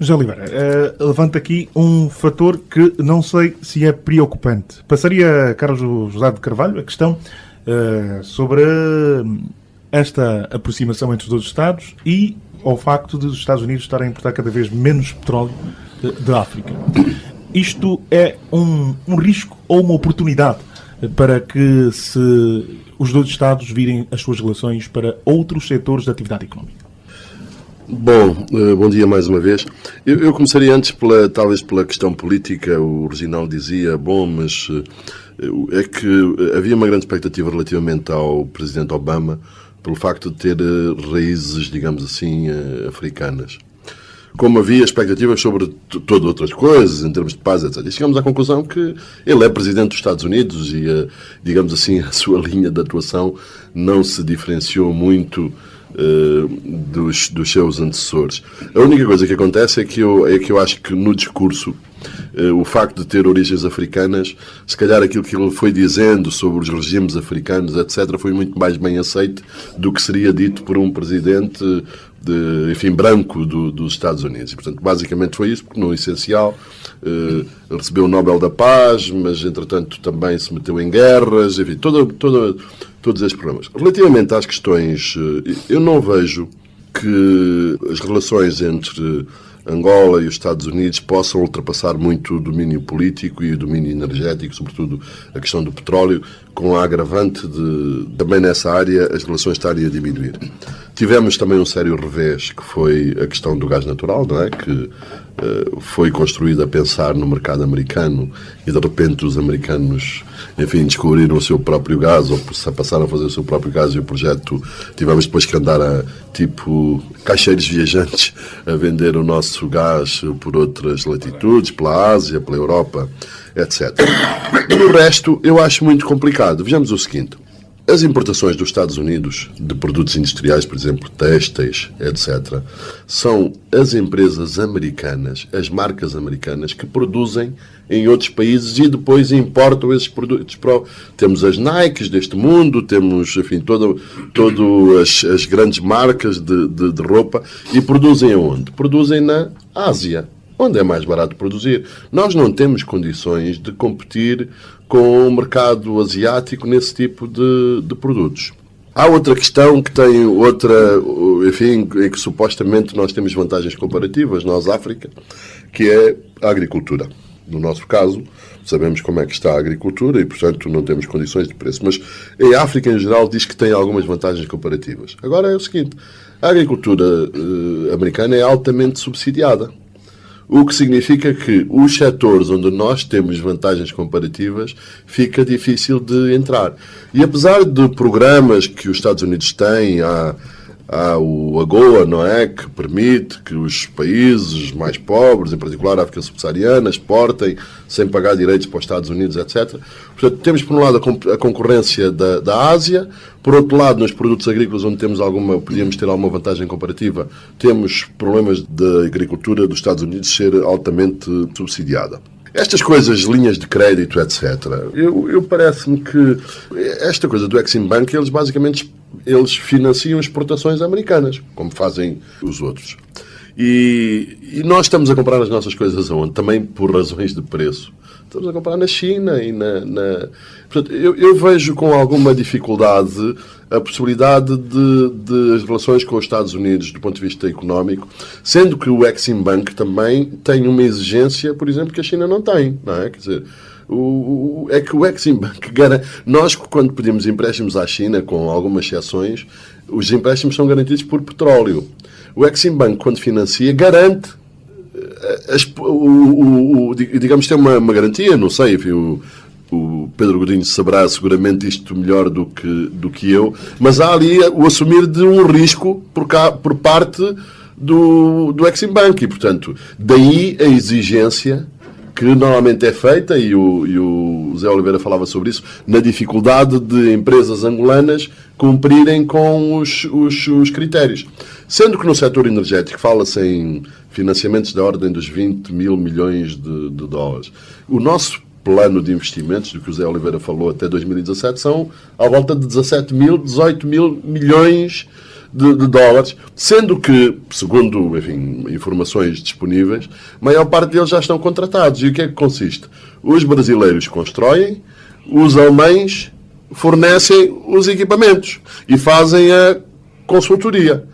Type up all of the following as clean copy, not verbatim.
José Oliveira, levanta aqui um fator que não sei se é preocupante. Passaria a Carlos José de Carvalho a questão sobre esta aproximação entre os dois Estados e ao facto de os Estados Unidos estarem a importar cada vez menos petróleo da África. Isto é um risco ou uma oportunidade para que os dois Estados virem as suas relações para outros setores da atividade económica? Bom dia mais uma vez. Eu começaria antes talvez pela questão política. O Reginaldo dizia, mas é que havia uma grande expectativa relativamente ao Presidente Obama pelo facto de ter raízes, digamos assim, africanas. Como havia expectativas sobre todas outras coisas, em termos de paz, etc. E chegamos à conclusão que ele é Presidente dos Estados Unidos e, digamos assim, a sua linha de atuação não se diferenciou muito dos seus antecessores. A única coisa que acontece é que eu acho que no discurso o facto de ter origens africanas, se calhar aquilo que ele foi dizendo sobre os regimes africanos, etc., foi muito mais bem aceito do que seria dito por um presidente branco dos Estados Unidos. E, portanto, basicamente foi isso, porque no essencial recebeu o Nobel da Paz, mas entretanto também se meteu em guerras, enfim, todos esses problemas. Relativamente às questões, eu não vejo que as relações entre Angola e os Estados Unidos possam ultrapassar muito o domínio político e o domínio energético, sobretudo a questão do petróleo, com a agravante de, também nessa área, as relações estarem a diminuir. Tivemos também um sério revés, que foi a questão do gás natural, não é? Que foi construído a pensar no mercado americano e, de repente, os americanos, enfim, descobriram o seu próprio gás ou passaram a fazer o seu próprio gás e o projeto tivemos depois que andar tipo caixeiros viajantes a vender o nosso gás por outras latitudes, pela Ásia, pela Europa, etc. No resto, eu acho muito complicado. Vejamos o seguinte. As importações dos Estados Unidos de produtos industriais, por exemplo, têxteis, etc., são as empresas americanas, as marcas americanas, que produzem em outros países e depois importam esses produtos. Temos as Nikes deste mundo, temos, enfim, todas as grandes marcas de roupa e produzem aonde? Produzem na Ásia, onde é mais barato produzir. Nós não temos condições de competir com o mercado asiático nesse tipo de produtos. Há outra questão que tem em que supostamente nós temos vantagens comparativas, nós, África, que é a agricultura. No nosso caso, sabemos como é que está a agricultura e, portanto, não temos condições de preço. Mas a África, em geral, diz que tem algumas vantagens comparativas. Agora é o seguinte, a agricultura americana é altamente subsidiada. O que significa que os setores onde nós temos vantagens comparativas fica difícil de entrar. E apesar de programas que os Estados Unidos têm, há o AGOA, não é? Que permite que os países mais pobres, em particular a África subsaariana, exportem sem pagar direitos para os Estados Unidos, etc. Portanto, temos por um lado a concorrência da Ásia, por outro lado, nos produtos agrícolas onde podíamos ter alguma vantagem comparativa, temos problemas da agricultura dos Estados Unidos ser altamente subsidiada. Estas coisas, linhas de crédito, etc., eu parece-me que esta coisa do Exim Bank, eles financiam exportações americanas, como fazem os outros. E nós estamos a comprar as nossas coisas aonde? Também por razões de preço. Estamos a comprar na China e Portanto, eu vejo com alguma dificuldade a possibilidade de as relações com os Estados Unidos do ponto de vista económico, sendo que o Exim Bank também tem uma exigência, por exemplo, que a China não tem, não é? Quer dizer, é que o Exim Bank nós, quando pedimos empréstimos à China, com algumas exceções, os empréstimos são garantidos por petróleo. O Exim Bank, quando financia, garante, digamos, tem uma garantia, não sei, enfim, o Pedro Godinho saberá seguramente isto melhor do que eu, mas há ali o assumir de um risco por parte do Exim Bank e, portanto, daí a exigência que normalmente é feita, e o Zé Oliveira falava sobre isso, na dificuldade de empresas angolanas cumprirem com os critérios. Sendo que no setor energético fala-se em financiamentos da ordem dos 20 mil milhões de dólares. O nosso plano de investimentos, do que o Zé Oliveira falou até 2017, são à volta de 18 mil milhões de dólares, sendo que, segundo, enfim, informações disponíveis, a maior parte deles já estão contratados. E o que é que consiste? Os brasileiros constroem, os alemães fornecem os equipamentos e fazem a consultoria.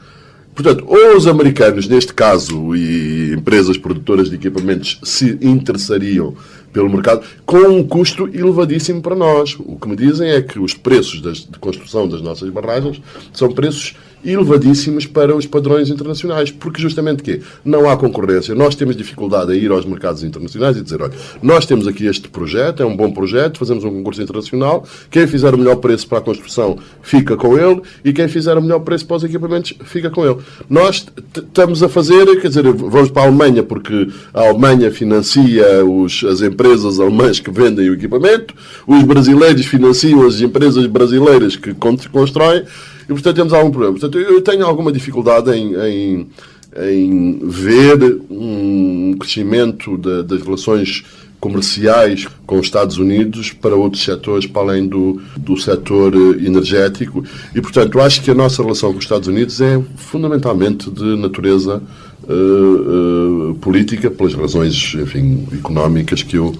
Portanto, ou os americanos, neste caso, e empresas produtoras de equipamentos se interessariam pelo mercado, com um custo elevadíssimo para nós. O que me dizem é que os preços de construção das nossas barragens são preços elevadíssimos para os padrões internacionais, porque justamente que não há concorrência. Nós temos dificuldade a ir aos mercados internacionais e dizer, olha, nós temos aqui este projeto, é um bom projeto, fazemos um concurso internacional, quem fizer o melhor preço para a construção fica com ele e quem fizer o melhor preço para os equipamentos fica com ele. Nós estamos a fazer, quer dizer, vamos para a Alemanha porque a Alemanha financia as empresas alemãs que vendem o equipamento, os brasileiros financiam as empresas brasileiras que constroem. E, portanto, temos algum problema. Portanto, eu tenho alguma dificuldade em ver um crescimento das relações comerciais com os Estados Unidos para outros setores, para além do setor energético. E, portanto, acho que a nossa relação com os Estados Unidos é fundamentalmente de natureza política, pelas razões, enfim, económicas que eu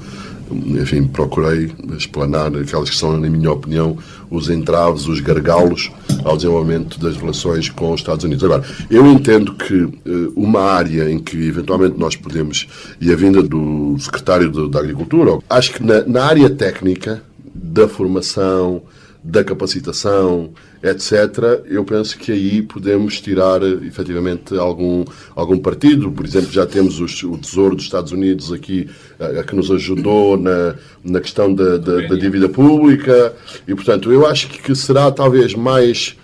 procurei explanar, aquelas que são, na minha opinião, os entraves, os gargalos ao desenvolvimento das relações com os Estados Unidos. Agora, eu entendo que uma área em que eventualmente nós podemos, e a vinda do secretário da Agricultura, acho que na área técnica, da formação, da capacitação, etc., eu penso que aí podemos tirar, efetivamente, algum partido. Por exemplo, já temos o Tesouro dos Estados Unidos aqui, que nos ajudou na questão da dívida pública, e, portanto, eu acho que será talvez mais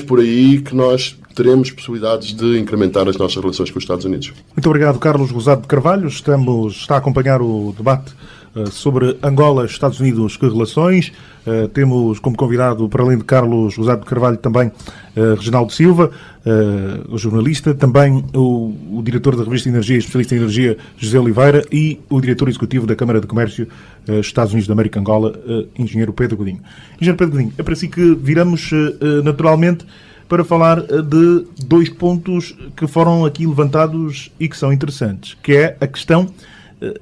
por aí que nós teremos possibilidades de incrementar as nossas relações com os Estados Unidos. Muito obrigado, Carlos Rosado de Carvalho. Está a acompanhar o debate sobre Angola, Estados Unidos, que relações. Temos como convidado, para além de Carlos Rosado de Carvalho, também Reginaldo Silva, o jornalista, também o diretor da revista Energia, especialista em energia, José Oliveira, e o diretor executivo da Câmara de Comércio Estados Unidos da América Angola, engenheiro Pedro Godinho. Engenheiro Pedro Godinho, é para si que viramos naturalmente para falar de dois pontos que foram aqui levantados e que são interessantes, que é a questão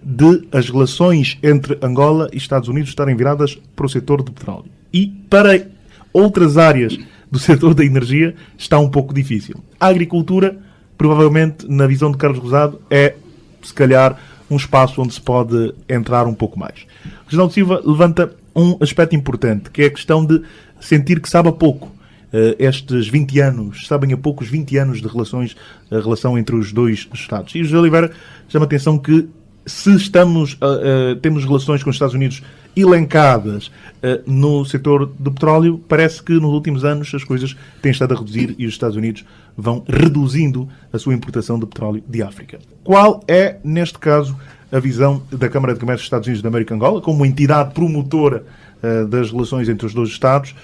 de as relações entre Angola e Estados Unidos estarem viradas para o setor do petróleo. E para outras áreas do setor da energia está um pouco difícil. A agricultura, provavelmente, na visão de Carlos Rosado, é, se calhar, um espaço onde se pode entrar um pouco mais. Reginaldo Silva levanta um aspecto importante, que é a questão de sentir que sabe a pouco. Estes 20 anos, sabem a pouco os 20 anos de a relação entre os dois Estados. E o José Oliveira chama a atenção que se temos relações com os Estados Unidos elencadas no setor do petróleo, parece que nos últimos anos as coisas têm estado a reduzir e os Estados Unidos vão reduzindo a sua importação de petróleo de África. Qual é, neste caso, a visão da Câmara de Comércio dos Estados Unidos da América Angola, como entidade promotora das relações entre os dois Estados?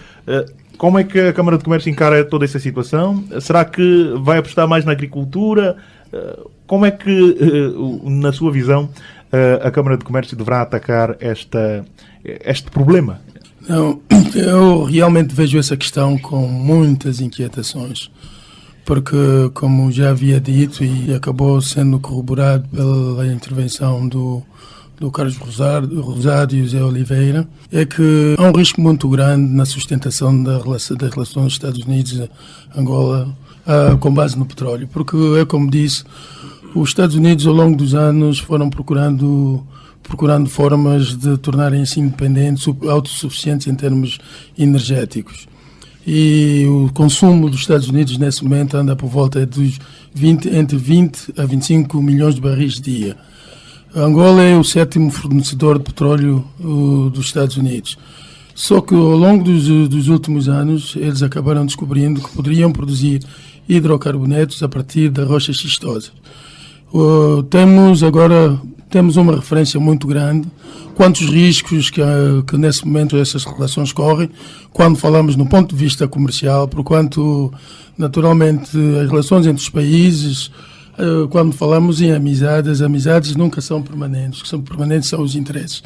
Como é que a Câmara de Comércio encara toda essa situação? Será que vai apostar mais na agricultura? Como é que, na sua visão, a Câmara de Comércio deverá atacar este problema? Não, eu realmente vejo essa questão com muitas inquietações, porque, como já havia dito e acabou sendo corroborado pela intervenção do Carlos Rosado e José Oliveira, é que há um risco muito grande na sustentação das relações dos Estados Unidos-Angola com base no petróleo, porque é como disse, os Estados Unidos ao longo dos anos foram procurando formas de tornarem-se independentes, autossuficientes em termos energéticos. E o consumo dos Estados Unidos nesse momento anda por volta dos entre 20 a 25 milhões de barris dia. A Angola é o 7º fornecedor de petróleo dos Estados Unidos. Só que ao longo dos últimos anos eles acabaram descobrindo que poderiam produzir hidrocarbonetos a partir da rocha xistosa. Temos uma referência muito grande quanto aos riscos que nesse momento essas relações correm, quando falamos no ponto de vista comercial, porquanto naturalmente as relações entre os países, quando falamos em amizades, as amizades nunca são permanentes, o que são permanentes são os interesses.